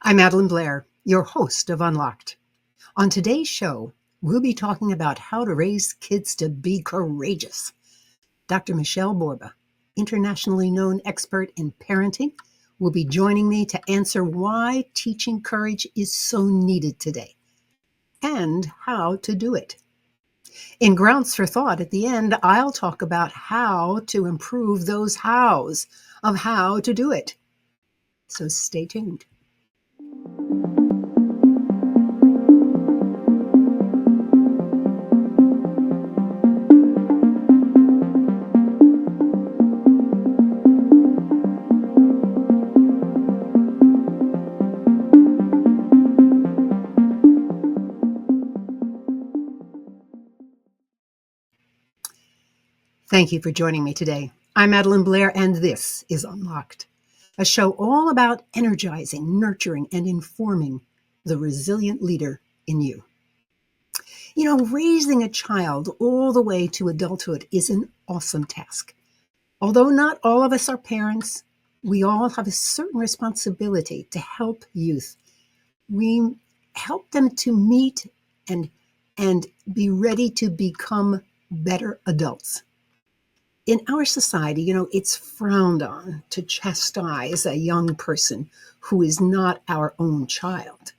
I'm Madelyn Blair, your host of Unlocked. On today's show, we'll be talking about how to raise kids to be courageous. Dr. Michele Borba, internationally known expert in parenting, will be joining me to answer why teaching courage is so needed today and how to do it. In Grounds for Thought at the end, I'll talk about how to improve those hows of how to do it. So stay tuned. Thank you for joining me today. I'm Madelyn Blair, and this is Unlocked, a show all about energizing, nurturing, and informing the resilient leader in you. You know, raising a child all the way to adulthood is an awesome task. Although not all of us are parents, we all have a certain responsibility to help youth. We help them to meet and be ready to become better adults. In our society, it's frowned on to chastise a young person who is not our own child.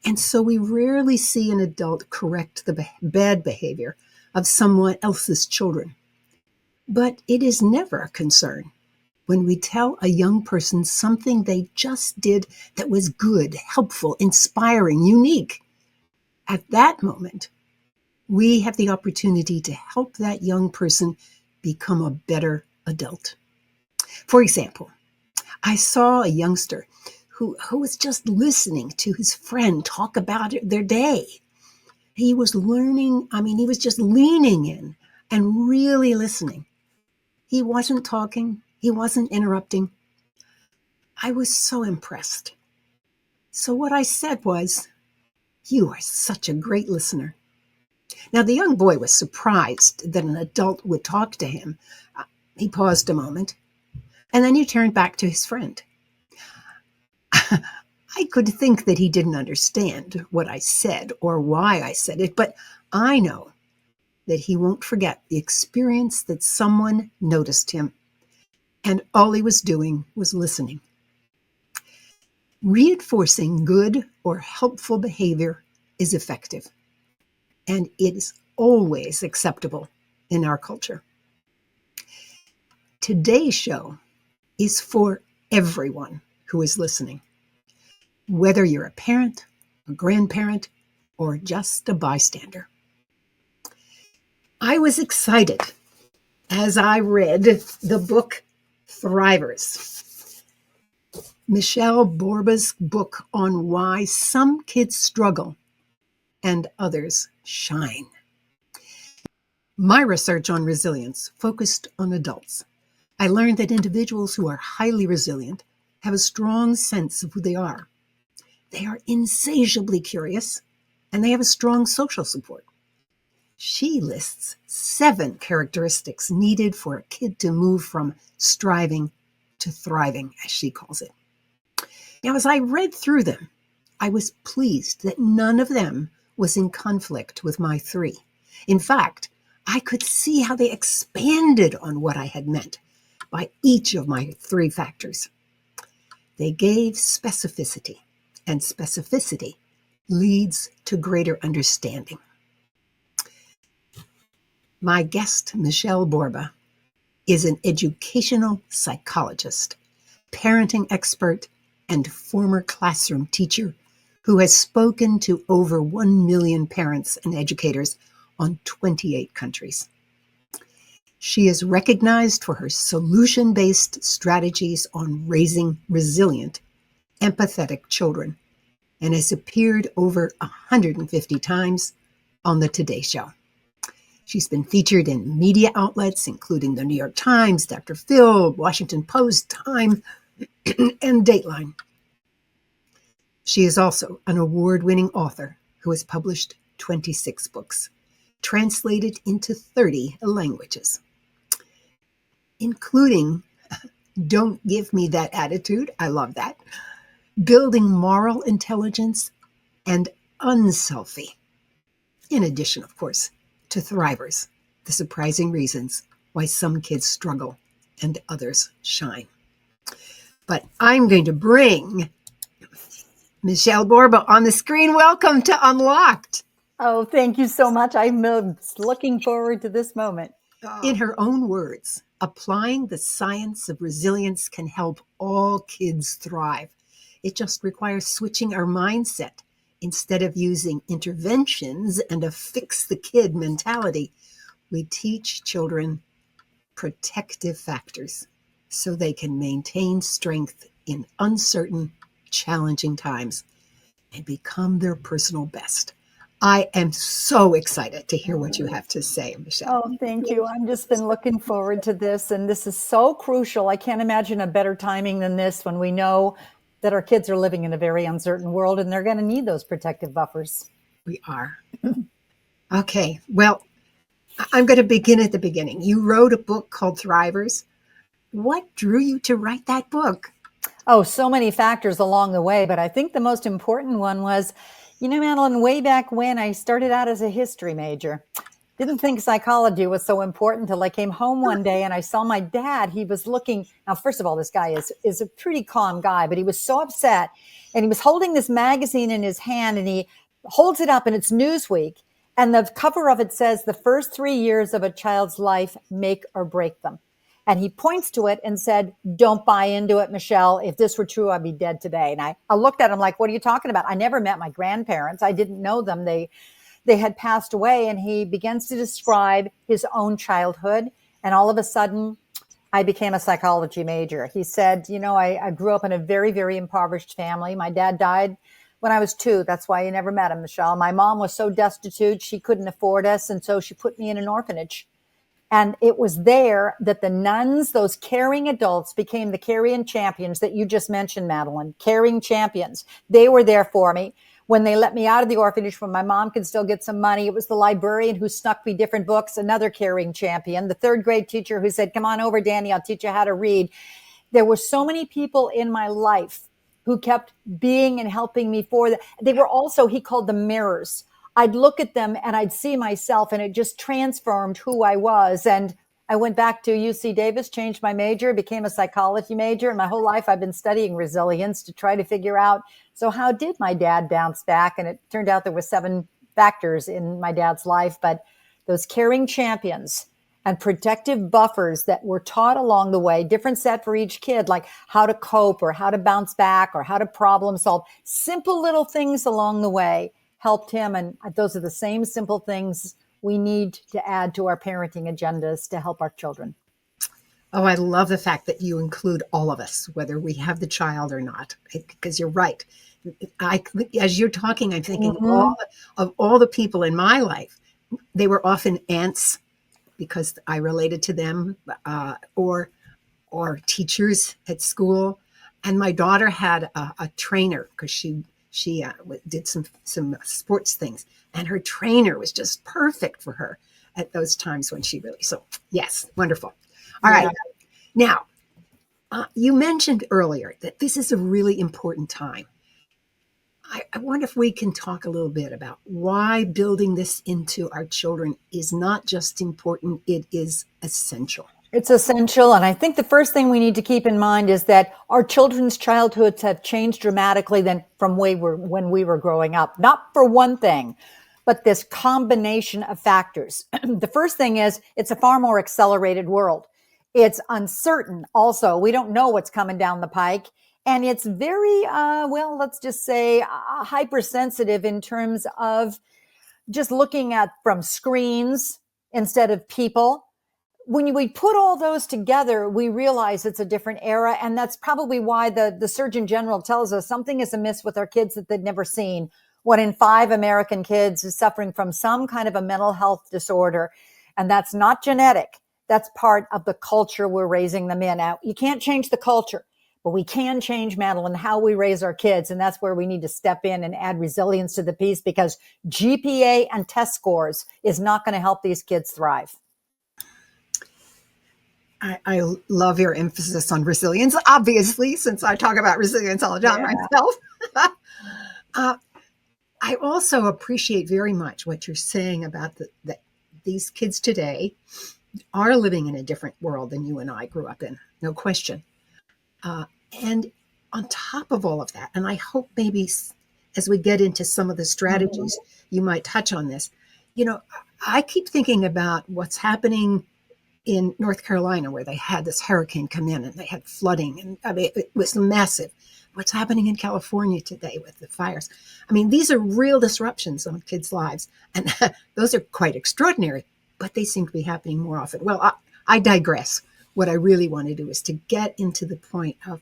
And so we rarely see an adult correct the bad behavior of someone else's children. But it is never a concern when we tell a young person something they just did that was good, helpful, inspiring, unique. At that moment, we have the opportunity to help that young person become a better adult. For example, I saw a youngster who was just listening to his friend talk about their day. He was learning, he was just leaning in and really listening. He wasn't talking, he wasn't interrupting. I was so impressed. So what I said was, "You are such a great listener." Now, the young boy was surprised that an adult would talk to him. He paused a moment, and then he turned back to his friend. I could think that he didn't understand what I said or why I said it, but I know that he won't forget the experience that someone noticed him, and all he was doing was listening. Reinforcing good or helpful behavior is effective, and it is always acceptable in our culture. Today's show is for everyone who is listening, whether you're a parent, a grandparent, or just a bystander. I was excited as I read the book Thrivers, Michele Borba's book on why some kids struggle and others shine. My research on resilience focused on adults. I learned that individuals who are highly resilient have a strong sense of who they are. They are insatiably curious, and they have a strong social support. She lists 7 characteristics needed for a kid to move from striving to thriving, as she calls it. Now, as I read through them, I was pleased that none of them was in conflict with my 3. In fact, I could see how they expanded on what I had meant by each of my 3 factors. They gave specificity, and specificity leads to greater understanding. My guest, Michele Borba, is an educational psychologist, parenting expert, and former classroom teacher who has spoken to over 1 million parents and educators on 28 countries. She is recognized for her solution-based strategies on raising resilient, empathetic children and has appeared over 150 times on The Today Show. She's been featured in media outlets, including the New York Times, Dr. Phil, Washington Post, Time, and Dateline. She is also an award-winning author who has published 26 books, translated into 30 languages, including Don't Give Me That Attitude. I love that. building moral intelligence and unselfie. In addition, of course, to thrivers, the surprising reasons why some kids struggle and others shine. But I'm going to bring Michele Borba on the screen. Welcome to Unlocked. Oh, thank you so much. I'm looking forward to this moment. In her own words, applying the science of resilience can help all kids thrive. It just requires switching our mindset. Instead of using interventions and a fix the kid mentality, we teach children protective factors so they can maintain strength in uncertain, challenging times and become their personal best. I am so excited to hear what you have to say, Michele. Oh, thank you. I've just been looking forward to this, and this is so crucial. I can't imagine a better timing than this when we know that our kids are living in a very uncertain world and they're going to need those protective buffers. We are. Okay, well, I'm going to begin at the beginning. You wrote a book called Thrivers. What drew you to write that book? Oh, so many factors along the way, but I think the most important one was, Madelyn, way back when I started out as a history major, didn't think psychology was so important till I came home one day and I saw my dad. He was looking, now, first of all, this guy is a pretty calm guy, but he was so upset and he was holding this magazine in his hand and he holds it up and it's Newsweek. And the cover of it says the first 3 years of a child's life make or break them. And he points to it and said, don't buy into it, Michele. If this were true, I'd be dead today. And I looked at him like, what are you talking about? I never met my grandparents. I didn't know them. They had passed away. And he begins to describe his own childhood. And all of a sudden, I became a psychology major. He said, I grew up in a very, very impoverished family. My dad died when I was 2. That's why you never met him, Michele. My mom was so destitute, she couldn't afford us. And so she put me in an orphanage. And it was there that the nuns, those caring adults, became the caring champions that you just mentioned, Madelyn, caring champions. They were there for me. When they let me out of the orphanage, when my mom could still get some money, it was the librarian who snuck me different books, another caring champion, the 3rd grade teacher who said, come on over, Danny, I'll teach you how to read. There were so many people in my life who kept being and helping me for that. They were also, he called them mirrors. I'd look at them and I'd see myself and it just transformed who I was. And I went back to UC Davis, changed my major, became a psychology major. And my whole life I've been studying resilience to try to figure out, so how did my dad bounce back? And it turned out there were 7 factors in my dad's life, but those caring champions and protective buffers that were taught along the way, different set for each kid, like how to cope or how to bounce back or how to problem solve, simple little things along the way helped him. And those are the same simple things we need to add to our parenting agendas to help our children. Oh, I love the fact that you include all of us, whether we have the child or not, because you're right. As you're talking, I'm thinking of all the people in my life. They were often aunts because I related to them, or teachers at school. And my daughter had a trainer because she did some sports things, and her trainer was just perfect for her at those times when she really, so yes, wonderful. All right. Now, you mentioned earlier that this is a really important time. I wonder if we can talk a little bit about why building this into our children is not just important, it is essential. It's essential. And I think the first thing we need to keep in mind is that our children's childhoods have changed dramatically than from when we were growing up. Not for one thing, but this combination of factors. The first thing is it's a far more accelerated world. It's uncertain also. We don't know what's coming down the pike. And it's very, let's just say hypersensitive in terms of just looking at from screens instead of people. When we put all those together, we realize it's a different era. And that's probably why the Surgeon General tells us something is amiss with our kids that they'd never seen. 1 in 5 American kids is suffering from some kind of a mental health disorder. And that's not genetic. That's part of the culture we're raising them in. Now, you can't change the culture, but we can change, Madelyn, how we raise our kids. And that's where we need to step in and add resilience to the piece, because GPA and test scores is not going to help these kids thrive. I love your emphasis on resilience, obviously, since I talk about resilience all the time Yeah. myself. uh, I also appreciate very much what you're saying about that these kids today are living in a different world than you and I grew up in, no question. Uh, and on top of all of that, and I hope maybe as we get into some of the Mhm. strategies, you might touch on this. You know, I keep thinking about what's happening in North Carolina, where they had this hurricane come in and they had flooding, and I mean, it was massive. What's happening in California today with the fires? I mean, these are real disruptions on kids' lives, and those are quite extraordinary, but they seem to be happening more often. Well, I digress. What I really want to do is to get into the point of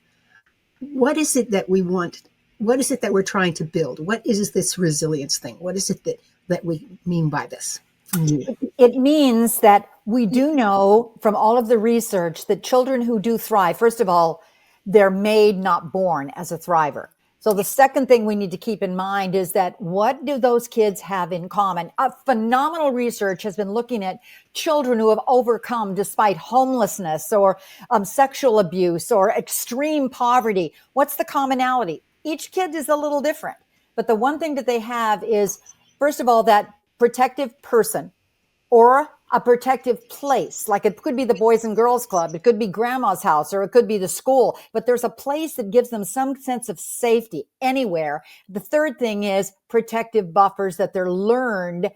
what is it that we want? What is it that we're trying to build? What is this resilience thing? What is it that we mean by this from you? It means that we do know from all of the research that children who do thrive, first of all, they're made, not born, as a thriver. So the second thing we need to keep in mind is that what do those kids have in common? A phenomenal research has been looking at children who have overcome despite homelessness or sexual abuse or extreme poverty. What's the commonality? Each kid is a little different. But the one thing that they have is, first of all, that protective person or a protective place. Like it could be the Boys and Girls Club, it could be grandma's house, or it could be the school, but there's a place that gives them some sense of safety anywhere. The third thing is protective buffers that they're learned.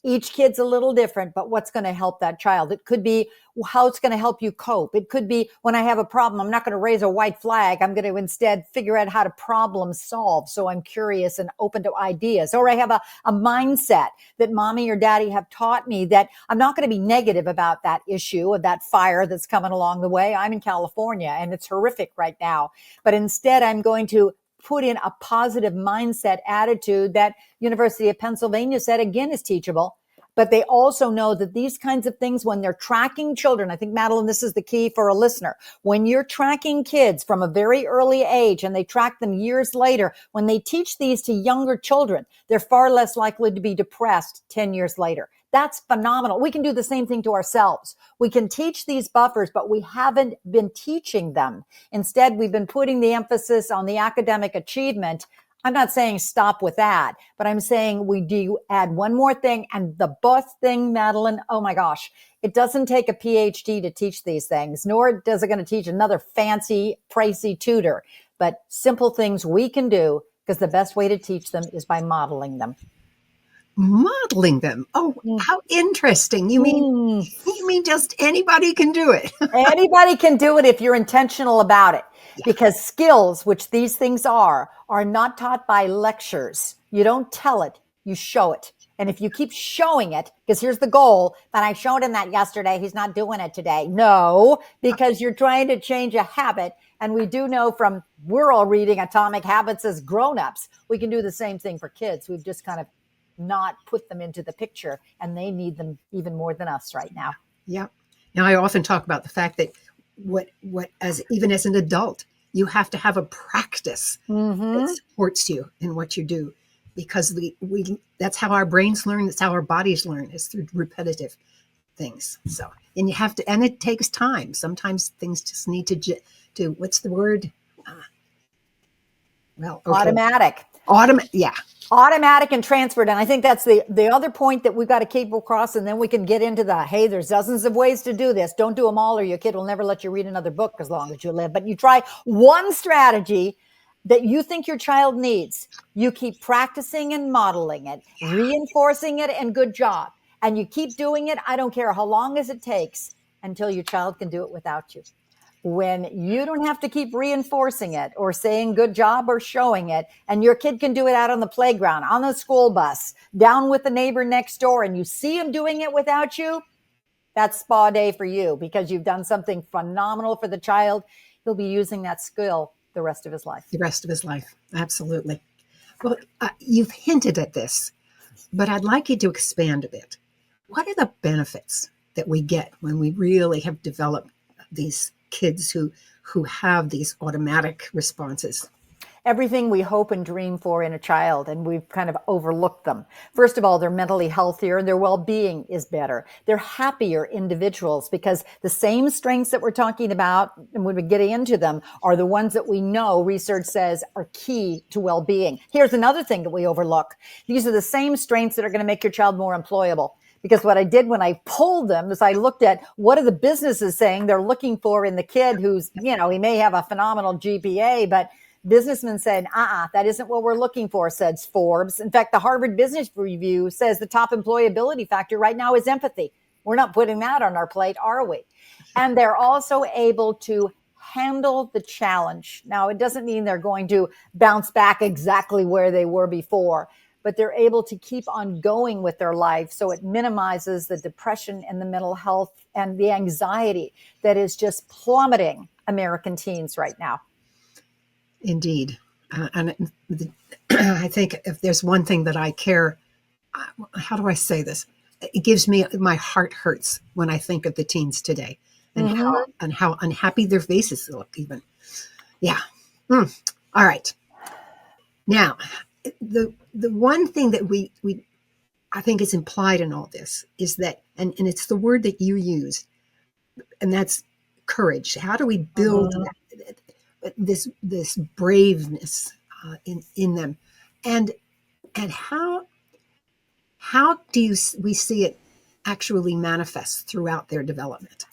Each kid's a little different, but what's going to help that child? It could be how it's going to help you cope. It could be when I have a problem, I'm not going to raise a white flag. I'm going to instead figure out how to problem solve. So I'm curious and open to ideas. Or I have a mindset that mommy or daddy have taught me that I'm not going to be negative about that issue of that fire that's coming along the way. I'm in California and it's horrific right now. But instead, I'm going to put in a positive mindset attitude that University of Pennsylvania said again is teachable. But they also know that these kinds of things, when they're tracking children, I think, Madelyn, this is the key for a listener. When you're tracking kids from a very early age and they track them years later, when they teach these to younger children, they're far less likely to be depressed 10 years later. That's phenomenal. We can do the same thing to ourselves. We can teach these buffers, but we haven't been teaching them. Instead, we've been putting the emphasis on the academic achievement. I'm not saying stop with that, but I'm saying we do add one more thing. And the bus thing, Madelyn, oh my gosh, it doesn't take a PhD to teach these things, nor does it going to teach another fancy, pricey tutor, but simple things we can do, because the best way to teach them is by modeling them. Modeling them. Oh, Mm. how interesting. Mm. You mean just anybody can do it? Anybody can do it if you're intentional about it, Yeah. because skills, which these things are not taught by lectures. You don't tell it, you show it. And if you keep showing it, because here's the goal, that I showed him that yesterday, he's not doing it today. No, because you're trying to change a habit. And we do know from, we're all reading Atomic Habits as grown-ups. We can do the same thing for kids. We've just kind of not put them into the picture, and they need them even more than us right now. Yeah. Now I often talk about the fact that what as even as an adult, you have to have a practice that Mm-hmm. supports you in what you do, because we that's how our brains learn, that's how our bodies learn, is through repetitive things. So, and you have to, and it takes time. Sometimes things just need to what's the word? Uh, well, okay, Automatic. yeah, Automatic and transferred. And I think that's the other point that we've got to keep across. And then we can get into the, hey, there's dozens of ways to do this. Don't do them all, or your kid will never let you read another book as long as you live. But you try one strategy that you think your child needs. You keep practicing and modeling it, reinforcing it, and good job. And you keep doing it. I don't care how long as it takes, until your child can do it without you. When you don't have to keep reinforcing it or saying good job or showing it, and your kid can do it out on the playground, on the school bus, down with the neighbor next door, and you see him doing it without you, that's spa day for you, because you've done something phenomenal for the child. He'll be using that skill the rest of his life. the rest of his life. Absolutely. Well, you've hinted at this, but I'd like you to expand a bit. What are the benefits that we get when we really have developed these kids who have these automatic responses? everything we hope and dream for in a child, and we've kind of overlooked them. First of all, they're mentally healthier, their well-being is better. They're happier individuals because the same strengths that we're talking about, and when we get into them, are the ones that we know research says are key to well-being. Here's another thing that we overlook. These are the same strengths that are going to make your child more employable. Because what I did when I pulled them is I looked at what are the businesses saying they're looking for in the kid who's, he may have a phenomenal GPA, but businessmen said, that isn't what we're looking for, says Forbes. In fact, the Harvard Business Review says the top employability factor right now is empathy. We're not putting that on our plate, are we? And they're also able to handle the challenge. Now, it doesn't mean they're going to bounce back exactly where they were before, but they're able to keep on going with their life. So it minimizes the depression and the mental health and the anxiety that is just plummeting American teens right now. Indeed. I think if there's one thing that I care, how do I say this? It gives me, my heart hurts when I think of the teens today and how unhappy their faces look even. Yeah. All right. Now, the one thing that we I think is implied in all this is that, and it's the word that you use, and that's courage. How do we build this braveness in them, and how do we see it actually manifest throughout their development?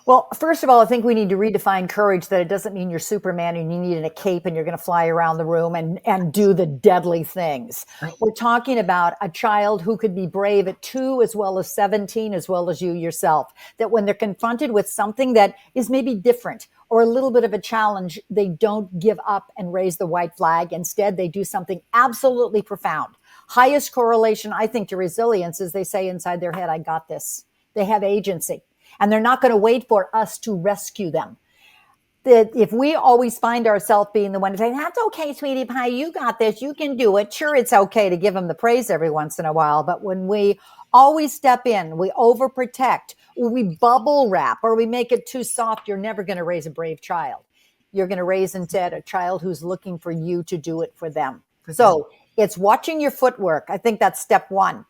Well, first of all, I think we need to redefine courage, that it doesn't mean you're Superman and you need a cape and you're going to fly around the room and do the deadly things. Right. We're talking about a child who could be brave at 2 as well as 17, as well as you yourself, that when they're confronted with something that is maybe different or a little bit of a challenge, they don't give up and raise the white flag. Instead, they do something absolutely profound. Highest correlation, I think, to resilience is they say inside their head, I got this. They have agency. And they're not going to wait for us to rescue them. If we always find ourselves being the one saying, that's okay, sweetie pie, you got this, you can do it. Sure, it's okay to give them the praise every once in a while. But when we always step in, we overprotect, or we bubble wrap, or we make it too soft, you're never going to raise a brave child. You're going to raise instead a child who's looking for you to do it for them. So it's watching your footwork. I think that's step one.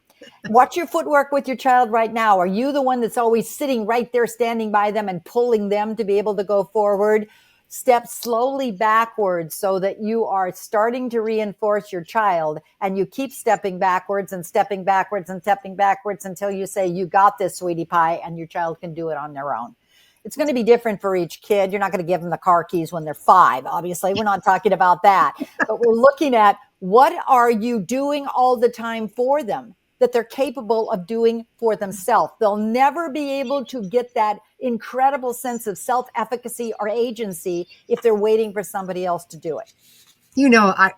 Watch your footwork with your child right now. Are you the one that's always sitting right there, standing by them and pulling them to be able to go forward? Step slowly backwards so that you are starting to reinforce your child, and you keep stepping backwards and stepping backwards and stepping backwards until you say, you got this, sweetie pie, and your child can do it on their own. It's going to be different for each kid. You're not going to give them the car keys when they're 5. Obviously, we're not talking about that. But we're looking at, what are you doing all the time for them that they're capable of doing for themselves? They'll never be able to get that incredible sense of self-efficacy or agency if they're waiting for somebody else to do it.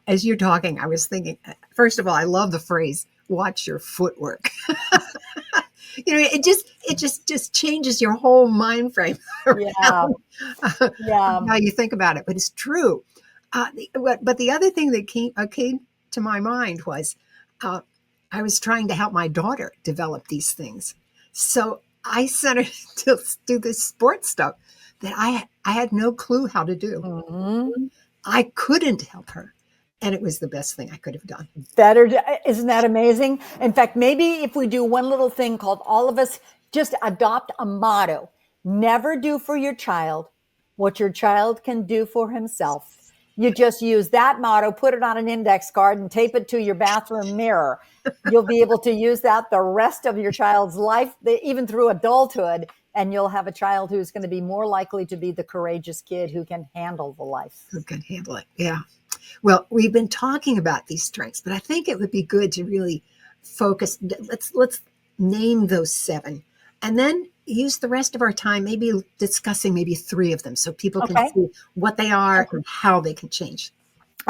As you're talking, I was thinking, first of all, I love the phrase, watch your footwork. It just changes your whole mind frame around how you think about it. But it's true. But the other thing that came to my mind was, I was trying to help my daughter develop these things. So I sent her to do this sports stuff that I had no clue how to do. Mm-hmm. I couldn't help her. And it was the best thing I could have done. Isn't that amazing? In fact, maybe if we do one little thing called, all of us just adopt a motto: never do for your child what your child can do for himself. You just use that motto, put it on an index card and tape it to your bathroom mirror. You'll be able to use that the rest of your child's life, even through adulthood, and you'll have a child who's going to be more likely to be the courageous kid who can handle the life. Who can handle it, yeah. Well, we've been talking about these strengths, but I think it would be good to really focus. Let's name those 7, and then use the rest of our time maybe discussing maybe 3 of them so people can see what they are and how they can change.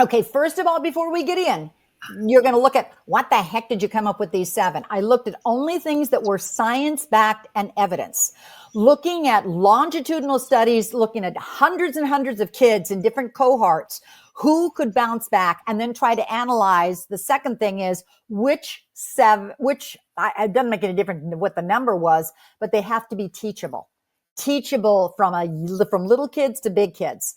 Okay, first of all, before we get in, you're going to look at, what the heck did you come up with these 7? I looked at only things that were science-backed and evidence. Looking at longitudinal studies, looking at hundreds and hundreds of kids in different cohorts who could bounce back, and then try to analyze. The second thing is it doesn't make any difference what the number was, but they have to be teachable from little kids to big kids.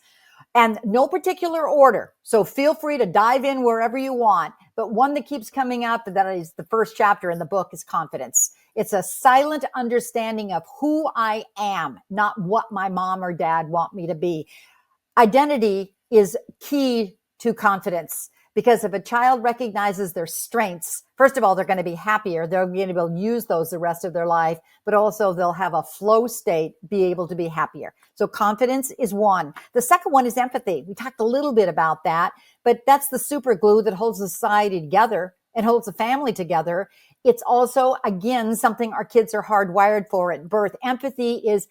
And no particular order. So feel free to dive in wherever you want. But one that keeps coming up, that is the first chapter in the book, is confidence. It's a silent understanding of who I am, not what my mom or dad want me to be. Identity is key to confidence, because if a child recognizes their strengths, first of all, they're going to be happier. They're going to be able to use those the rest of their life, but also they'll have a flow state, be able to be happier. So confidence is one. The second one is empathy. We talked a little bit about that, but that's the super glue that holds the society together and holds the family together. It's also, again, something our kids are hardwired for at birth. Empathy is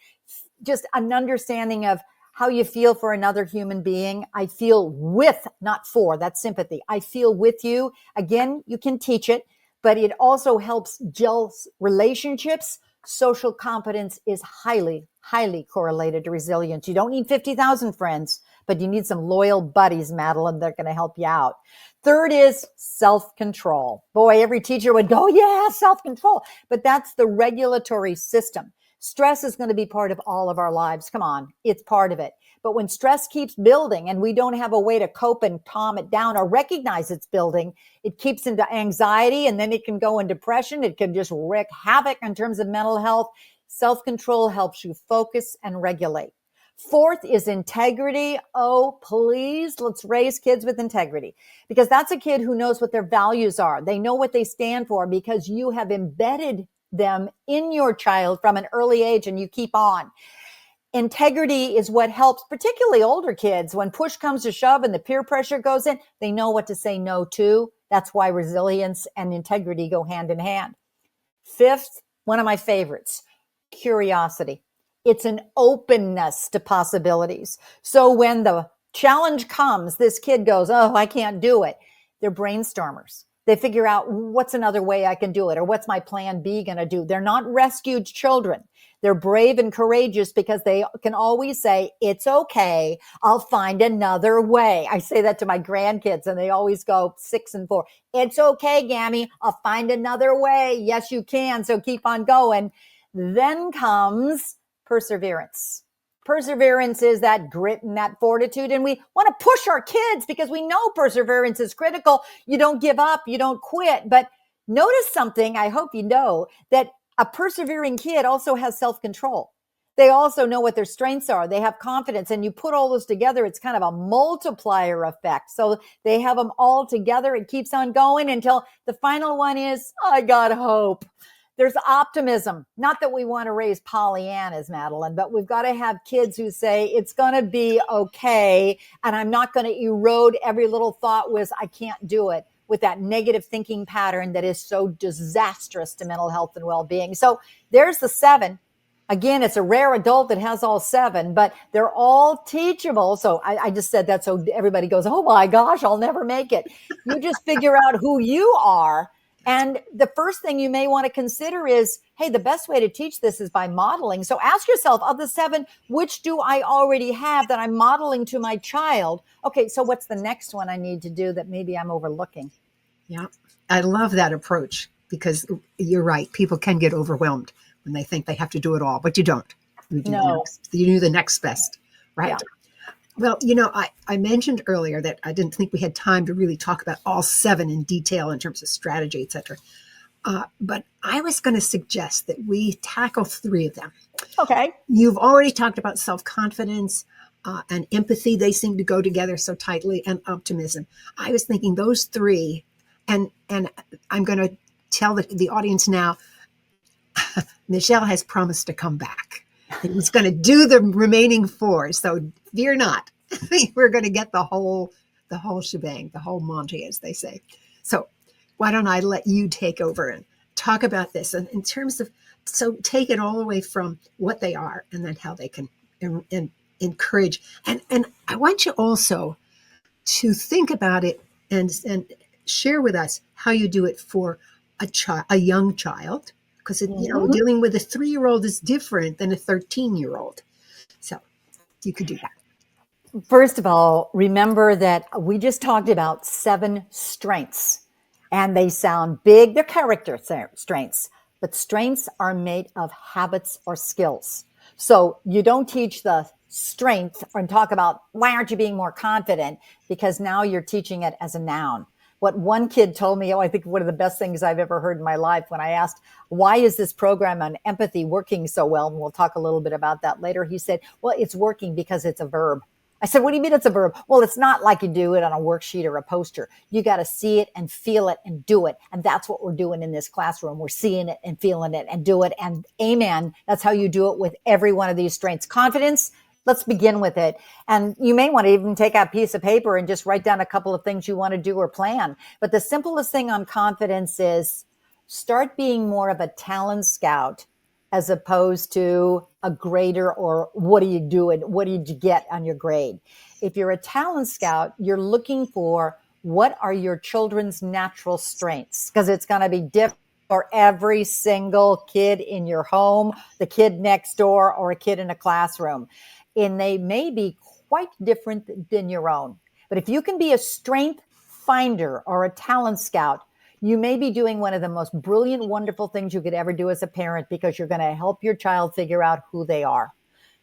just an understanding of how you feel for another human being. I feel with, not for. That's sympathy. I feel with you. Again, you can teach it, but it also helps gel relationships. Social competence is highly, highly correlated to resilience. You don't need 50,000 friends, but you need some loyal buddies, Madelyn, that are going to help you out. Third is self-control. Boy, every teacher would go, yeah, self-control. But that's the regulatory system. Stress is going to be part of all of our lives. Come on, it's part of it. But when stress keeps building and we don't have a way to cope and calm it down or recognize it's building, it keeps into anxiety, and then it can go in depression. It can just wreak havoc in terms of mental health. Self-control helps you focus and regulate. Fourth is integrity. Oh, please, let's raise kids with integrity, because that's a kid who knows what their values are. They know what they stand for because you have embedded them in your child from an early age, and you keep on. Integrity is what helps, particularly older kids, when push comes to shove and the peer pressure goes in, they know what to say no to. That's why resilience and integrity go hand in hand. Fifth, one of my favorites, curiosity. It's an openness to possibilities. So when the challenge comes, this kid goes, oh, I can't do it. They're brainstormers. They figure out what's another way I can do it, or what's my plan B going to do. They're not rescued children. They're brave and courageous because they can always say, it's okay, I'll find another way. I say that to my grandkids, and they always go 6 and 4. It's okay, Gammy, I'll find another way. Yes, you can. So keep on going. Then comes perseverance. Perseverance is that grit and that fortitude. And we want to push our kids because we know perseverance is critical. You don't give up. You don't quit. But notice something. I hope you know that a persevering kid also has self-control. They also know what their strengths are. They have confidence. And you put all those together, it's kind of a multiplier effect. So they have them all together. It keeps on going until the final one is, I got hope. There's optimism. Not that we want to raise Pollyannas, Madelyn, but we've got to have kids who say it's going to be okay, and I'm not going to erode every little thought with I can't do it, with that negative thinking pattern that is so disastrous to mental health and well-being. So there's the 7. Again, it's a rare adult that has all 7, but they're all teachable. So I just said that so everybody goes, oh my gosh, I'll never make it. You just figure out who you are. And the first thing you may want to consider is, hey, the best way to teach this is by modeling. So ask yourself, of the 7, which do I already have that I'm modeling to my child? Okay, so what's the next one I need to do that maybe I'm overlooking? Yeah, I love that approach, because you're right. People can get overwhelmed when they think they have to do it all, but you don't. You do the next best, right? Yeah. Well, I mentioned earlier that I didn't think we had time to really talk about all 7 in detail in terms of strategy, et cetera. But I was going to suggest that we tackle 3 of them. Okay. You've already talked about self-confidence and empathy. They seem to go together so tightly, and optimism. I was thinking those 3, and I'm going to tell the audience now, Michele has promised to come back. He's going to do the remaining 4. So fear not. We're going to get the whole shebang, the whole Monty, as they say. So why don't I let you take over and talk about this, and in terms of, so take it all the way from what they are and then how they can encourage. And I want you also to think about it and share with us how you do it for a young child. Because dealing with a 3-year-old is different than a 13-year-old. So you could do that. First of all, remember that we just talked about 7 strengths, and they sound big. They're character strengths, but strengths are made of habits or skills. So you don't teach the strength and talk about why aren't you being more confident, because now you're teaching it as a noun. What one kid told me, I think one of the best things I've ever heard in my life, when I asked, why is this program on empathy working so well? And we'll talk a little bit about that later. He said, well, it's working because it's a verb. I said, what do you mean it's a verb? Well, it's not like you do it on a worksheet or a poster. You got to see it and feel it and do it. And that's what we're doing in this classroom. We're seeing it and feeling it and do it. And amen. That's how you do it with every one of these strengths. Confidence. Let's begin with it. And you may want to even take out a piece of paper and just write down a couple of things you want to do or plan. But the simplest thing on confidence is start being more of a talent scout as opposed to a grader, or what do you do and what did you get on your grade? If you're a talent scout, you're looking for what are your children's natural strengths, because it's going to be different for every single kid in your home, the kid next door, or a kid in a classroom. And they may be quite different than your own. But if you can be a strength finder or a talent scout, you may be doing one of the most brilliant, wonderful things you could ever do as a parent, because you're going to help your child figure out who they are.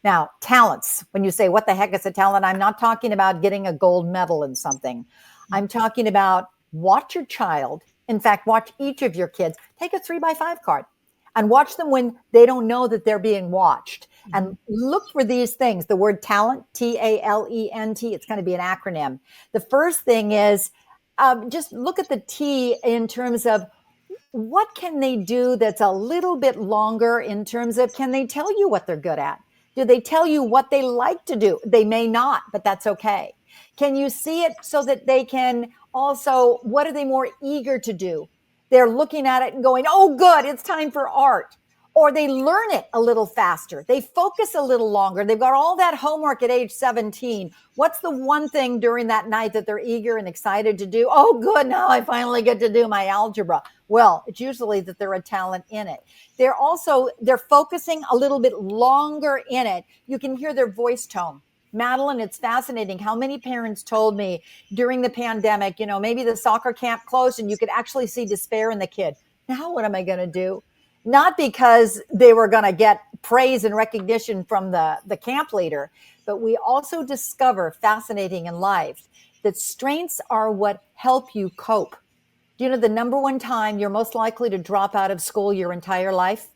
Now, talents, when you say, what the heck is a talent? I'm not talking about getting a gold medal in something. I'm talking about watch your child. In fact, watch each of your kids. Take a 3x5 card and watch them when they don't know that they're being watched. And look for these things. The word talent, Talent, it's going to be an acronym. The first thing is, just look at the T in terms of what can they do that's a little bit longer, in terms of, can they tell you what they're good at? Do they tell you what they like to do? They may not, but that's okay. Can you see it so that they can also, what are they more eager to do? They're looking at it and going, oh, good, it's time for art. Or they learn it a little faster. They focus a little longer. They've got all that homework at age 17. What's the one thing during that night that they're eager and excited to do? Oh, good, now I finally get to do my algebra. Well, it's usually that they're a talent in it. They're focusing a little bit longer in it. You can hear their voice tone. Madelyn, it's fascinating how many parents told me during the pandemic, maybe the soccer camp closed and you could actually see despair in the kid. Now what am I going to do? Not because they were going to get praise and recognition from the camp leader, but we also discover, fascinating in life, that strengths are what help you cope. Do you know the number one time you're most likely to drop out of school your entire life?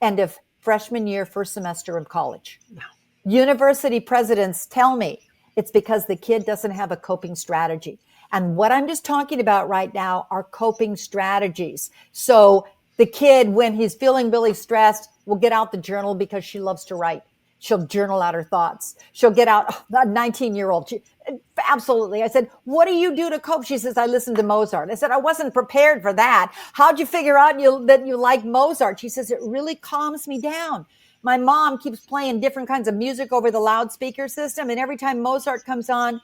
End of freshman year, first semester of college. No. University presidents tell me it's because the kid doesn't have a coping strategy. And what I'm just talking about right now are coping strategies. So the kid, when he's feeling really stressed, will get out the journal because she loves to write. She'll journal out her thoughts. She'll get out a 19-year-old. Absolutely. I said, what do you do to cope? She says, I listen to Mozart. I said, I wasn't prepared for that. How'd you figure out that you like Mozart? She says, it really calms me down. My mom keeps playing different kinds of music over the loudspeaker system. And every time Mozart comes on,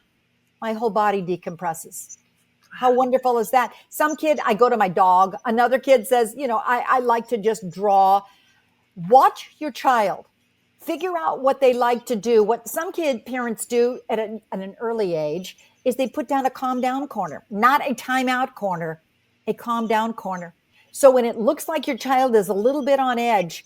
my whole body decompresses. How wonderful is that? Some kid, I go to my dog. Another kid says, I like to just draw. Watch your child. Figure out what they like to do. What some parents do at an early age is they put down a calm down corner, not a timeout corner, a calm down corner. So when it looks like your child is a little bit on edge,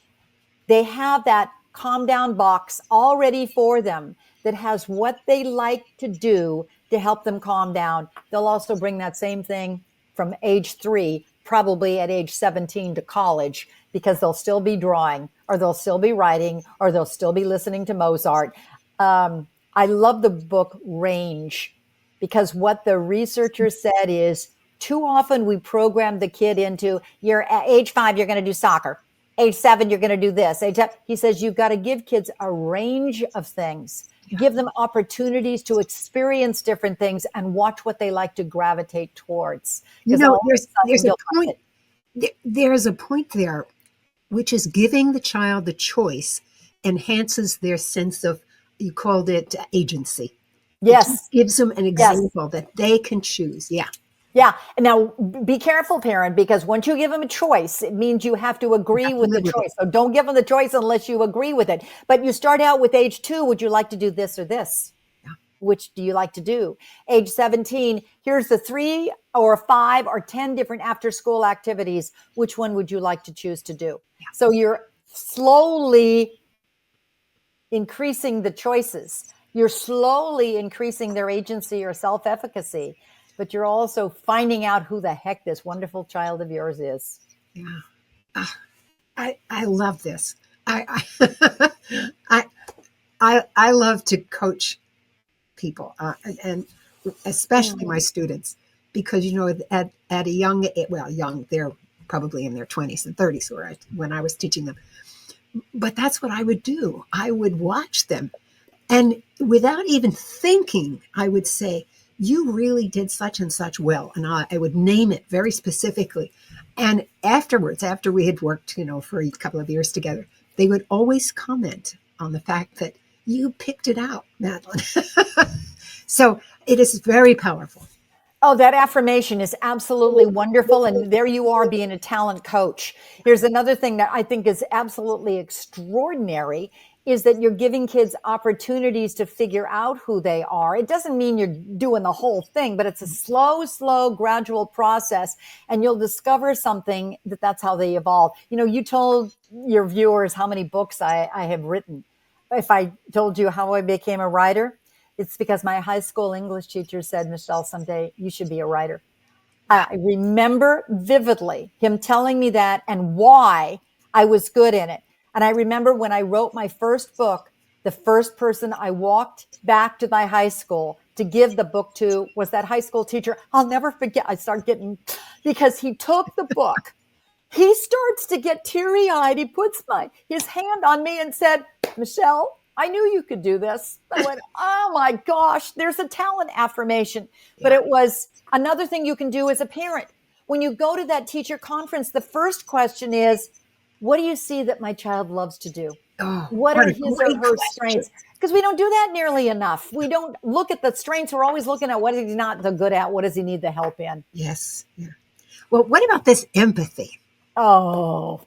they have that calm down box all ready for them that has what they like to do to help them calm down. They'll also bring that same thing from age 3, probably at age 17 to college, because they'll still be drawing, or they'll still be writing, or they'll still be listening to Mozart. I love the book Range, because what the researcher said is too often we program the kid into, you're at age 5, you're going to do soccer. Age 7, you're going to do this. He says you've got to give kids a range of things. Give them opportunities to experience different things and watch what they like to gravitate towards. There's a point. There's a point there, which is giving the child the choice enhances their sense of, you called it agency. Yes. It gives them an example that they can choose. Yeah. Yeah. And now be careful, parent, because once you give them a choice, it means you have to agree with the choice. So don't give them the choice unless you agree with it. But you start out with age 2. Would you like to do this or this? Yeah. Which do you like to do? Age 17, here's the 3 or 5 or 10 different after school activities. Which one would you like to choose to do? Yeah. So you're slowly increasing the choices. You're slowly increasing their agency or self-efficacy, but you're also finding out who the heck this wonderful child of yours is. Yeah. I love this. I, I, I love to coach people, and especially my students, because at a young, young, they're probably in their 20s and 30s when I was teaching them. But that's what I would do. I would watch them, and without even thinking, I would say, "You really did such and such well," and I would name it very specifically. And afterwards, after we had worked, for a couple of years together, they would always comment on the fact that you picked it out, Madelyn. So it is very powerful. Oh, that affirmation is absolutely wonderful. And there you are being a talent coach. Here's another thing that I think is absolutely extraordinary is that you're giving kids opportunities to figure out who they are. It doesn't mean you're doing the whole thing, but it's a slow, gradual process. And you'll discover something that's how they evolve. You told your viewers how many books I have written. If I told you how I became a writer, it's because my high school English teacher said, Michele, someday you should be a writer. I remember vividly him telling me that and why I was good in it. And I remember when I wrote my first book, the first person I walked back to my high school to give the book to was that high school teacher. I'll never forget. I started getting, because he took the book. He starts to get teary-eyed. He puts his hand on me and said, Michele, I knew you could do this. I went, oh my gosh, there's a talent affirmation. But it was another thing you can do as a parent. When you go to that teacher conference, the first question is, what do you see that my child loves to do? Oh, What what are a his or great her question. strengths? Because we don't do that nearly enough. We don't look at the strengths. We're always looking at what is he not so good at? What does he need the help in? Yes. Yeah. Well, what about this empathy? Oh,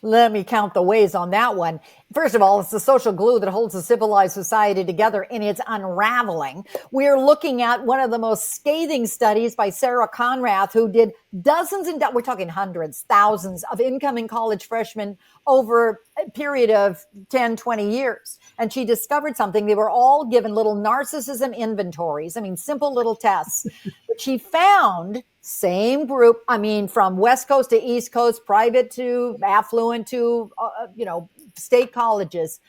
let me count the ways on that one. First of all, it's the social glue that holds a civilized society together, and it's unraveling. We're looking at one of the most scathing studies by Sarah Conrath, who did dozens and we're talking hundreds, thousands of incoming college freshmen over a period of 10, 20 years. And she discovered something. They were all given little narcissism inventories. I mean, simple little tests. But she found same group, from West Coast to East Coast, private to affluent to, state colleges,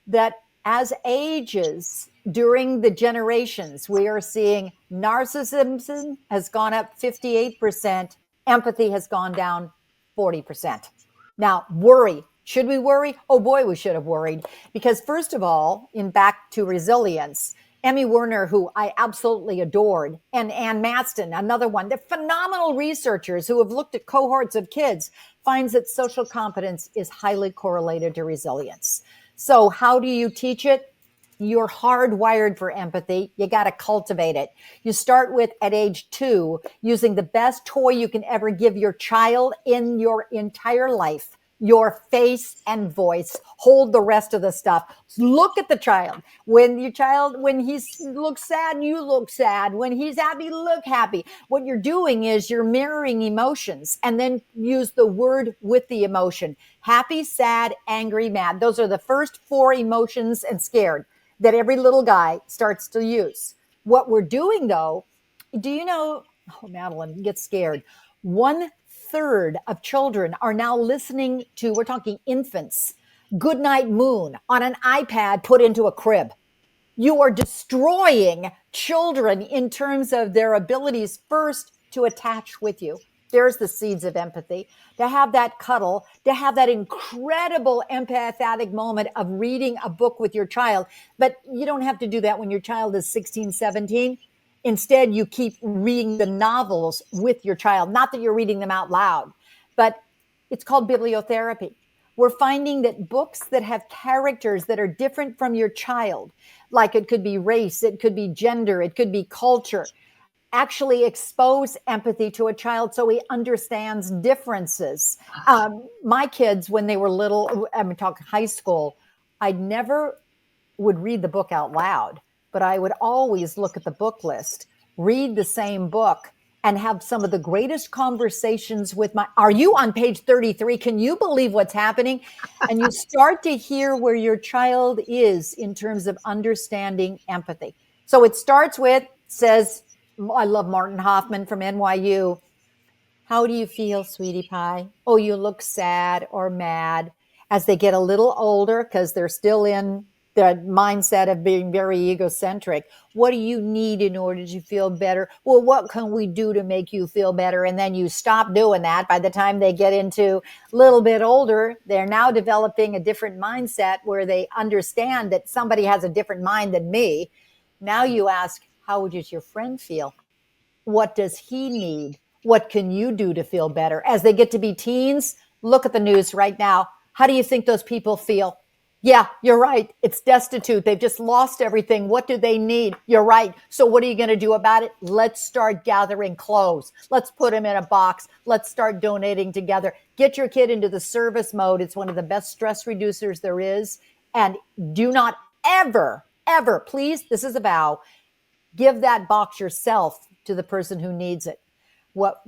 that as ages during the generations, we are seeing narcissism has gone up 58%, empathy has gone down 40%. Now, worry. Should we worry? Oh boy, we should have worried. Because first of all, in Back to Resilience, Emmy Werner, who I absolutely adored, and Ann Maston, another one. They're phenomenal researchers who have looked at cohorts of kids, finds that social competence is highly correlated to resilience. So how do you teach it? You're hardwired for empathy. You got to cultivate it. You start with, at age 2, using the best toy you can ever give your child in your entire life. Your face and voice. Hold the rest of the stuff. Look at the child. When he looks sad, you look sad. When he's happy, look happy. What you're doing is you're mirroring emotions, and then use the word with the emotion. Happy, sad, angry, mad. Those are the first 4 emotions, and scared, that every little guy starts to use. What we're doing, though, do you know, Madelyn, get scared. 1/3 of children are now listening to, we're talking infants, Goodnight Moon on an iPad put into a crib. You are destroying children in terms of their abilities first to attach with you. There's the seeds of empathy. To have that cuddle, to have that incredible empathetic moment of reading a book with your child. But you don't have to do that when your child is 16, 17. Instead, you keep reading the novels with your child. Not that you're reading them out loud, but it's called bibliotherapy. We're finding that books that have characters that are different from your child, like it could be race, it could be gender, it could be culture, actually expose empathy to a child so he understands differences. My kids, when they were little, I'm talking high school, I never would read the book out loud, but I would always look at the book list, read the same book, and have some of the greatest conversations with are you on page 33? Can you believe what's happening? And you start to hear where your child is in terms of understanding empathy. So it starts with, says, I love Martin Hoffman from NYU. How do you feel, sweetie pie? Oh, you look sad or mad. As they get a little older, because they're still in the mindset of being very egocentric. What do you need in order to feel better? Well, what can we do to make you feel better? And then you stop doing that. By the time they get into a little bit older, they're now developing a different mindset where they understand that somebody has a different mind than me. Now you ask, how does your friend feel? What does he need? What can you do to feel better? As they get to be teens, look at the news right now. How do you think those people feel? Yeah, you're right. It's destitute. They've just lost everything. What do they need? You're right. So what are you going to do about it? Let's start gathering clothes. Let's put them in a box. Let's start donating together. Get your kid into the service mode. It's one of the best stress reducers there is. And do not ever, ever, please, this is a vow, give that box yourself to the person who needs it. What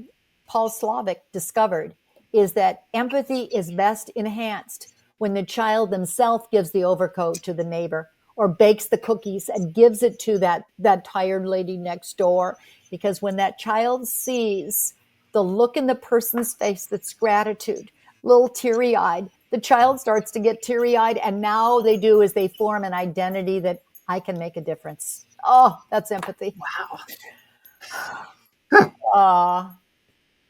Paul Slovic discovered is that empathy is best enhanced when the child themselves gives the overcoat to the neighbor or bakes the cookies and gives it to that tired lady next door. Because when that child sees the look in the person's face that's gratitude, a little teary-eyed, the child starts to get teary-eyed, and now they do is they form an identity that I can make a difference. Oh, that's empathy. Wow.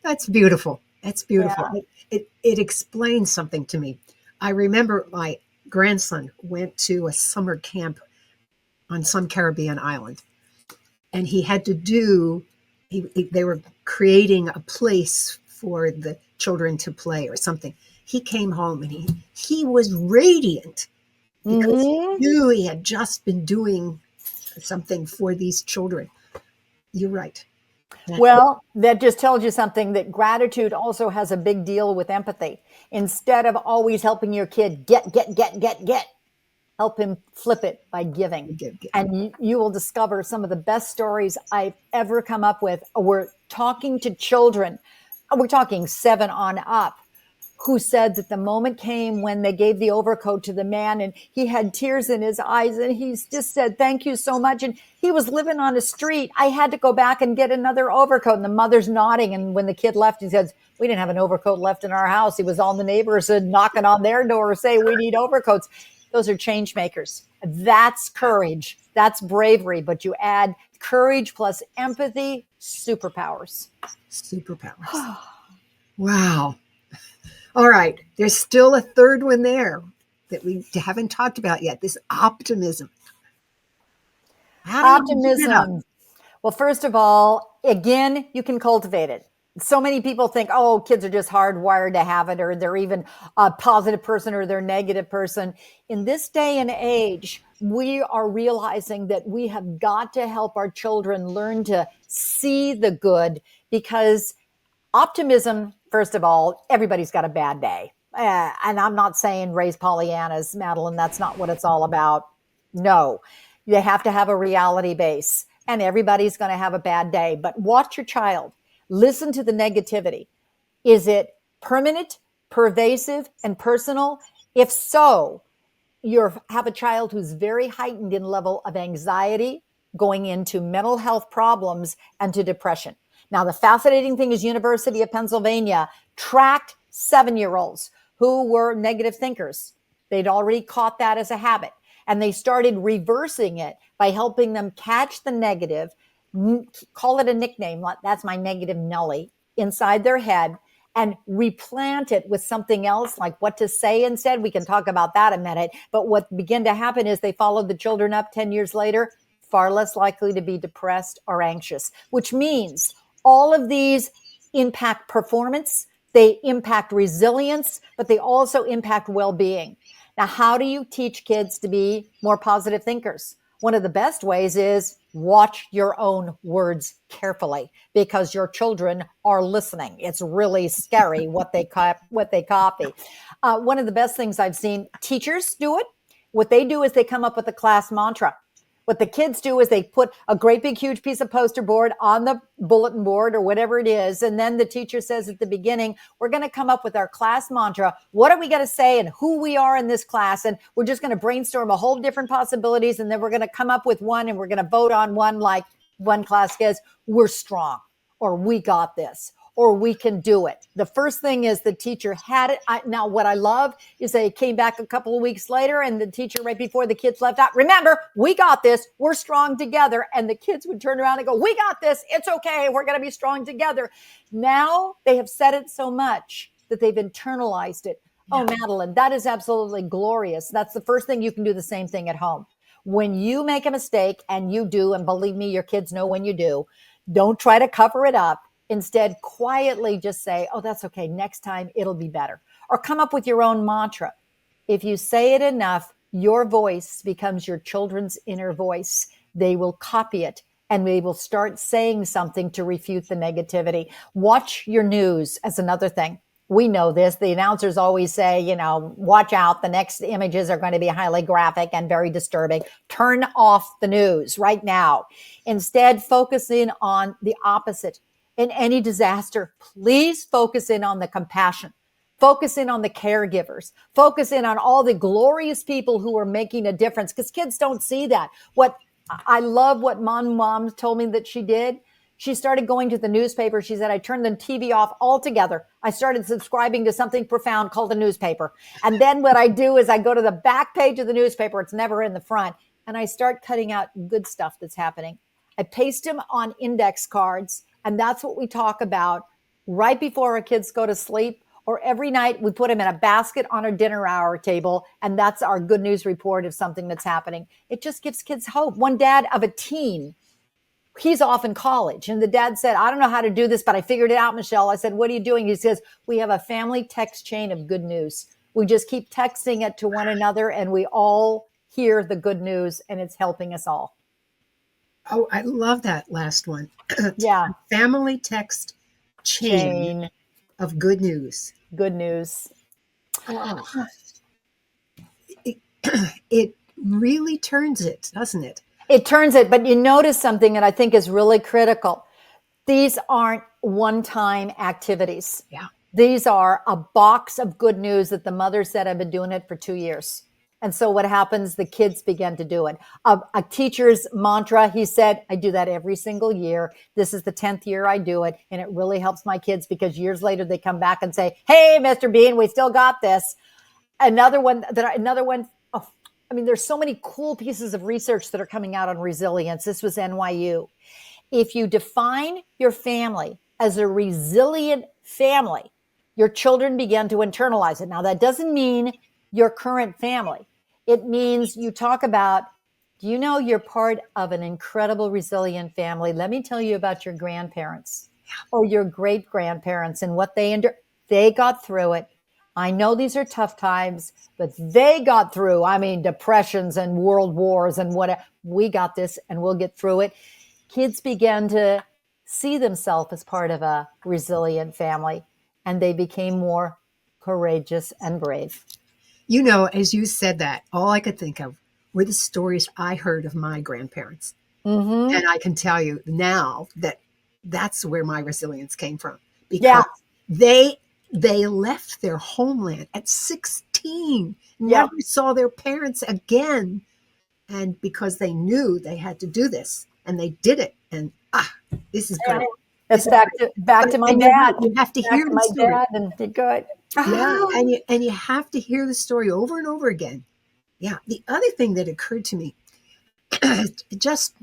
That's beautiful. That's beautiful. Yeah. It explains something to me. I remember my grandson went to a summer camp on some Caribbean island, and he had to do, they were creating a place for the children to play or something. He came home and he was radiant because he knew he had just been doing something for these children. You're right. Well, that just tells you something, that gratitude also has a big deal with empathy. Instead of always helping your kid get, help him flip it by giving. And you will discover some of the best stories I've ever come up with. We're talking to children, we're talking 7 on up, who said that the moment came when they gave the overcoat to the man and he had tears in his eyes and he just said, thank you so much. And he was living on a street. I had to go back and get another overcoat. And the mother's nodding. And when the kid left, he says, we didn't have an overcoat left in our house. He was on the neighbors and knocking on their door saying, we need overcoats. Those are change makers. That's courage. That's bravery. But you add courage plus empathy, superpowers. Superpowers. Wow. All right. There's still a third one there that we haven't talked about yet. This optimism. Optimism. Well, first of all, again, you can cultivate it. So many people think, oh, kids are just hardwired to have it, or they're even a positive person or they're a negative person. In this day and age, we are realizing that we have got to help our children learn to see the good, because optimism, first of all, everybody's got a bad day. And I'm not saying raise Pollyannas, Madelyn. That's not what it's all about. No, you have to have a reality base, and everybody's going to have a bad day. But watch your child. Listen to the negativity. Is it permanent, pervasive, and personal? If so, you have a child who's very heightened in level of anxiety, going into mental health problems and to depression. Now, the fascinating thing is University of Pennsylvania tracked 7-year-olds who were negative thinkers. They'd already caught that as a habit, and they started reversing it by helping them catch the negative, call it a nickname, that's my negative Nelly, inside their head, and replant it with something else, like what to say instead. We can talk about that in a minute. But what began to happen is they followed the children up 10 years later, far less likely to be depressed or anxious, which means all of these impact performance, they impact resilience, but they also impact well-being. Now, how do you teach kids to be more positive thinkers? One of the best ways is watch your own words carefully, because your children are listening. It's really scary what they copy. One of the best things I've seen, teachers do it. What they do is they come up with a class mantra. What the kids do is they put a great big huge piece of poster board on the bulletin board or whatever it is. And then the teacher says at the beginning, we're going to come up with our class mantra. What are we going to say and who we are in this class? And we're just going to brainstorm a whole different possibilities. And then we're going to come up with one and we're going to vote on one, like one class says, we're strong, or we got this, or we can do it. The first thing is the teacher had it. Now, what I love is they came back a couple of weeks later and the teacher, right before the kids left out, remember, we got this. We're strong together. And the kids would turn around and go, we got this. It's okay. We're going to be strong together. Now they have said it so much that they've internalized it. Yeah. Oh, Madelyn, that is absolutely glorious. That's the first thing. You can do the same thing at home. When you make a mistake, and you do, and believe me, your kids know when you do, don't try to cover it up. Instead, quietly just say, oh, that's okay. Next time it'll be better. Or come up with your own mantra. If you say it enough, your voice becomes your children's inner voice. They will copy it and they will start saying something to refute the negativity. Watch your news as another thing. We know this. The announcers always say, watch out. The next images are going to be highly graphic and very disturbing. Turn off the news right now. Instead, focus in on the opposite. In any disaster, please focus in on the compassion. Focus in on the caregivers. Focus in on all the glorious people who are making a difference, because kids don't see that. What I love what mom told me that she did. She started going to the newspaper. She said, I turned the TV off altogether. I started subscribing to something profound called a newspaper. And then what I do is I go to the back page of the newspaper. It's never in the front. And I start cutting out good stuff that's happening. I paste them on index cards. And that's what we talk about right before our kids go to sleep, or every night we put them in a basket on our dinner hour table. And that's our good news report of something that's happening. It just gives kids hope. One dad of a teen, he's off in college. And the dad said, I don't know how to do this, but I figured it out, Michelle. I said, what are you doing? He says, we have a family text chain of good news. We just keep texting it to one another and we all hear the good news and it's helping us all. Oh, I love that last one. Yeah. Family text chain of good news. Good news. Oh. It really turns it, doesn't it? It turns it, but you notice something that I think is really critical. These aren't one-time activities. Yeah. These are a box of good news that the mother said, I've been doing it for 2 years. And so what happens? The kids begin to do it. A teacher's mantra, he said, I do that every single year. This is the 10th year I do it. And it really helps my kids because years later they come back and say, hey, Mr. Bean, we still got this. Another one. There's so many cool pieces of research that are coming out on resilience. This was NYU. If you define your family as a resilient family, your children begin to internalize it. Now, that doesn't mean your current family. It means you talk about, do you know you're part of an incredible resilient family? Let me tell you about your grandparents or your great-grandparents and what they endured. They got through it. I know these are tough times, but they got through, depressions and world wars and whatever. We got this and we'll get through it. Kids began to see themselves as part of a resilient family, and they became more courageous and brave. As you said that, all I could think of were the stories I heard of my grandparents. Mm-hmm. And I can tell you now that that's where my resilience came from. Because they left their homeland at 16, never saw their parents again. And because they knew they had to do this, and they did it. And this is good. It's back to my dad. You have to hear the story. Dad and be good. Yeah, and you have to hear the story over and over again. Yeah. The other thing that occurred to me just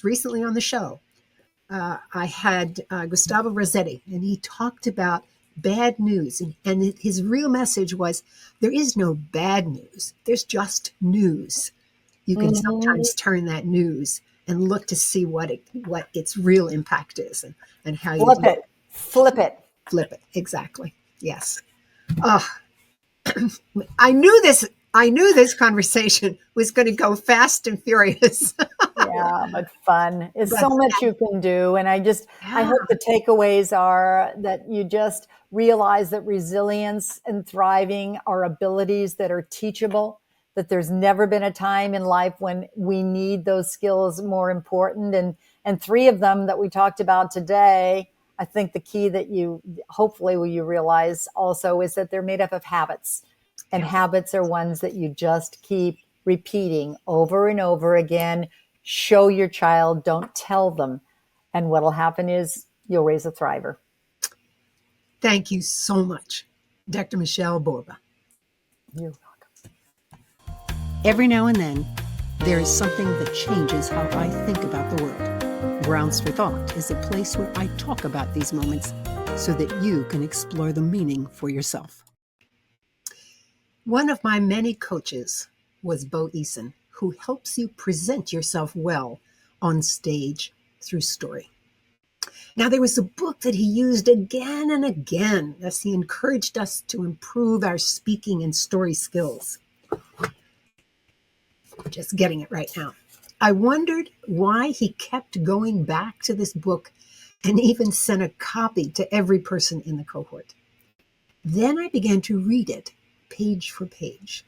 recently on the show, I had Gustavo Rossetti, and he talked about bad news, and his real message was there is no bad news. There's just news. You can sometimes turn that news and look to see what its real impact is, and how you flip it. Exactly. Yes. I knew this conversation was going to go fast and furious. Yeah, but fun. It's so much you can do. And I hope the takeaways are that you just realize that resilience and thriving are abilities that are teachable. that there's never been a time in life when we need those skills more important. And three of them that we talked about today, I think the key that you hopefully will you realize also is that they're made up of habits. And habits are ones that you just keep repeating over and over again. Show your child, don't tell them. And what'll happen is you'll raise a thriver. Thank you so much, Dr. Michele Borba. You're welcome. Every now and then, there is something that changes how I think about the world. Grounds for Thought is a place where I talk about these moments so that you can explore the meaning for yourself. One of my many coaches was Bo Eason, who helps you present yourself well on stage through story. Now, there was a book that he used again and again as he encouraged us to improve our speaking and story skills. Just getting it right now. I wondered why he kept going back to this book and even sent a copy to every person in the cohort. Then I began to read it page for page.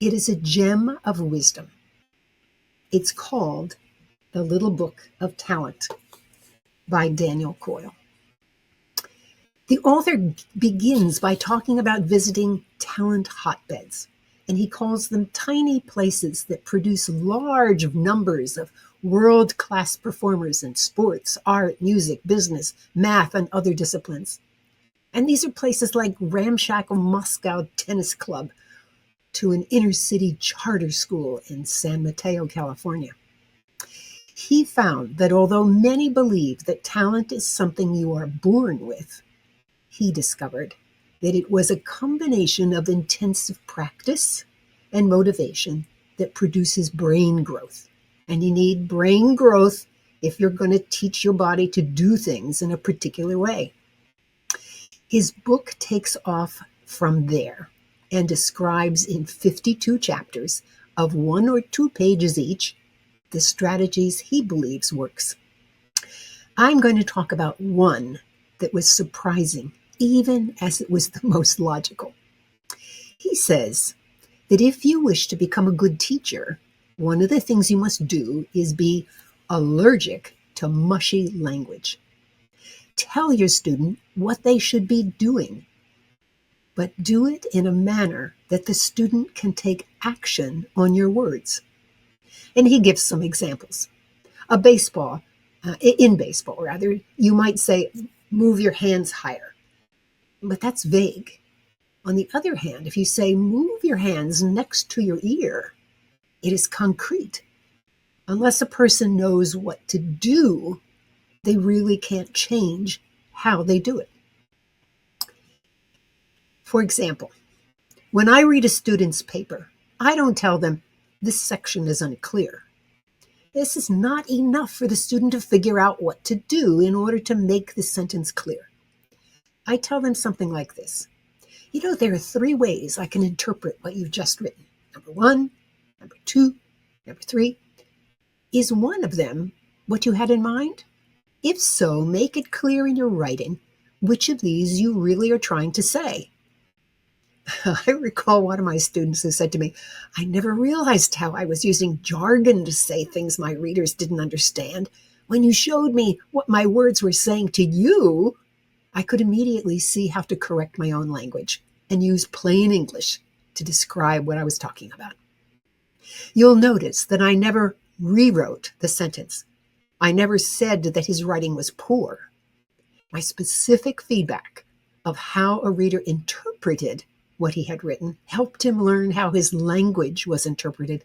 It is a gem of wisdom. It's called The Little Book of Talent by Daniel Coyle. The author begins by talking about visiting talent hotbeds, and he calls them tiny places that produce large numbers of world-class performers in sports, art, music, business, math, and other disciplines. And these are places like ramshackle Moscow Tennis Club to an inner-city charter school in San Mateo, California. He found that although many believe that talent is something you are born with, he discovered that it was a combination of intensive practice and motivation that produces brain growth. And you need brain growth if you're going to teach your body to do things in a particular way. His book takes off from there and describes in 52 chapters of 1 or 2 pages each the strategies he believes works. I'm going to talk about one that was surprising, even as it was the most logical. He says that if you wish to become a good teacher, one of the things you must do is be allergic to mushy language. Tell your student what they should be doing, but do it in a manner that the student can take action on your words. And he gives some examples. In baseball, you might say, move your hands higher, but that's vague. On the other hand, if you say, move your hands next to your ear, it is concrete. Unless a person knows what to do, they really can't change how they do it. For example, when I read a student's paper, I don't tell them, this section is unclear. This is not enough for the student to figure out what to do in order to make the sentence clear. I tell them something like this. There are 3 ways I can interpret what you've just written. Number 1, number 2, number 3. Is one of them what you had in mind? If so, make it clear in your writing which of these you really are trying to say. I recall one of my students who said to me, I never realized how I was using jargon to say things my readers didn't understand. When you showed me what my words were saying to you, I could immediately see how to correct my own language and use plain English to describe what I was talking about. You'll notice that I never rewrote the sentence. I never said that his writing was poor. My specific feedback of how a reader interpreted what he had written helped him learn how his language was interpreted,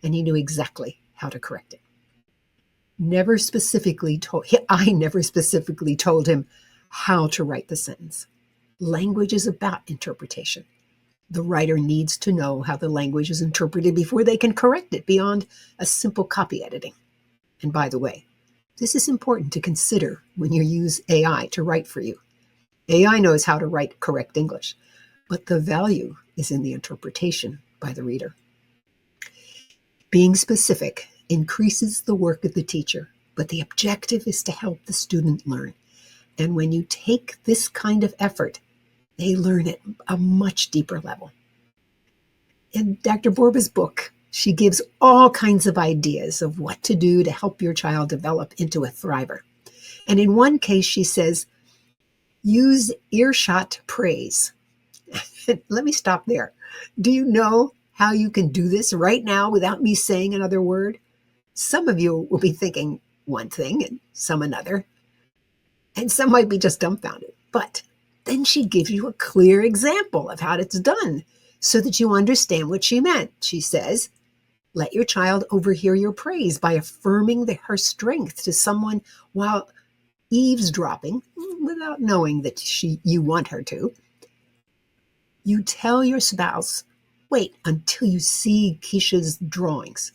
and he knew exactly how to correct it. I never specifically told him how to write the sentence. Language is about interpretation. The writer needs to know how the language is interpreted before they can correct it beyond a simple copy editing. And by the way, this is important to consider when you use AI to write for you. AI knows how to write correct English, but the value is in the interpretation by the reader. Being specific increases the work of the teacher, but the objective is to help the student learn. And when you take this kind of effort, they learn at a much deeper level. In Dr. Borba's book, she gives all kinds of ideas of what to do to help your child develop into a thriver. And in one case, she says, use earshot praise. Let me stop there. Do you know how you can do this right now without me saying another word? Some of you will be thinking one thing and some another, and some might be just dumbfounded. But then she gives you a clear example of how it's done so that you understand what she meant. She says, let your child overhear your praise by affirming her strength to someone while eavesdropping without knowing that you want her to. You tell your spouse, wait until you see Keisha's drawings.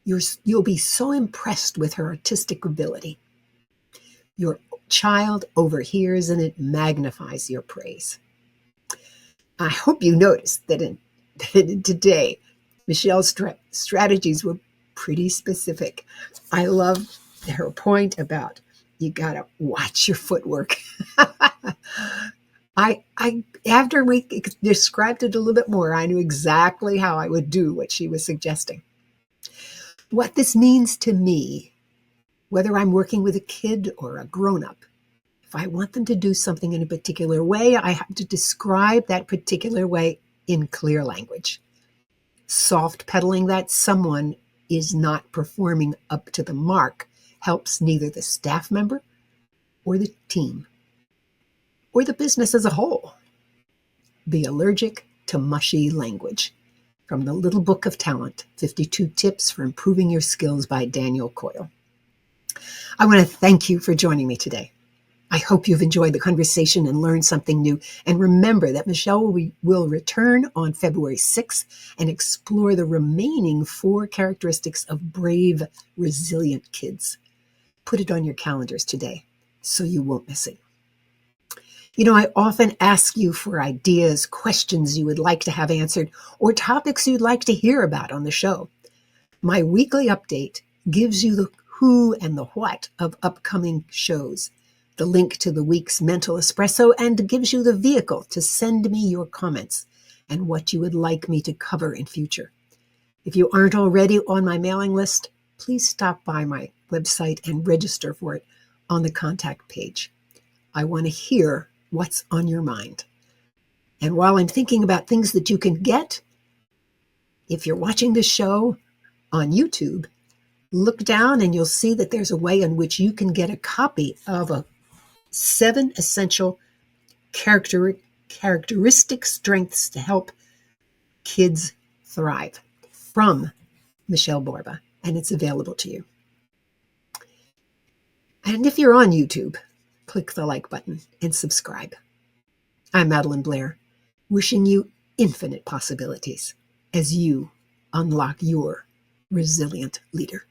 You'll be so impressed with her artistic ability. Your child overhears and it magnifies your praise. I hope you noticed that in today, Michelle's strategies were pretty specific. I love her point about you got to watch your footwork. I after we described it a little bit more, I knew exactly how I would do what she was suggesting. What this means to me, whether I'm working with a kid or a grown-up, if I want them to do something in a particular way, I have to describe that particular way in clear language. Soft pedaling that someone is not performing up to the mark helps neither the staff member or the team or the business as a whole. Be allergic to mushy language. From the Little Book of Talent, 52 Tips for Improving Your Skills by Daniel Coyle. I want to thank you for joining me today. I hope you've enjoyed the conversation and learned something new. And remember that Michelle will return on February 6th and explore the remaining 4 characteristics of brave, resilient kids. Put it on your calendars today so you won't miss it. You know, I often ask you for ideas, questions you would like to have answered, or topics you'd like to hear about on the show. My weekly update gives you the who and the what of upcoming shows, the link to the week's Mental Espresso, and gives you the vehicle to send me your comments and what you would like me to cover in future. If you aren't already on my mailing list, please stop by my website and register for it on the contact page. I want to hear what's on your mind. And while I'm thinking about things that you can get, if you're watching this show on YouTube, look down and you'll see that there's a way in which you can get a copy of a 7 essential characteristic strengths to help kids thrive from Michele Borba, and it's available to you. And if you're on YouTube, click the like button and subscribe. I'm Madelyn Blair, wishing you infinite possibilities as you unlock your resilient leader.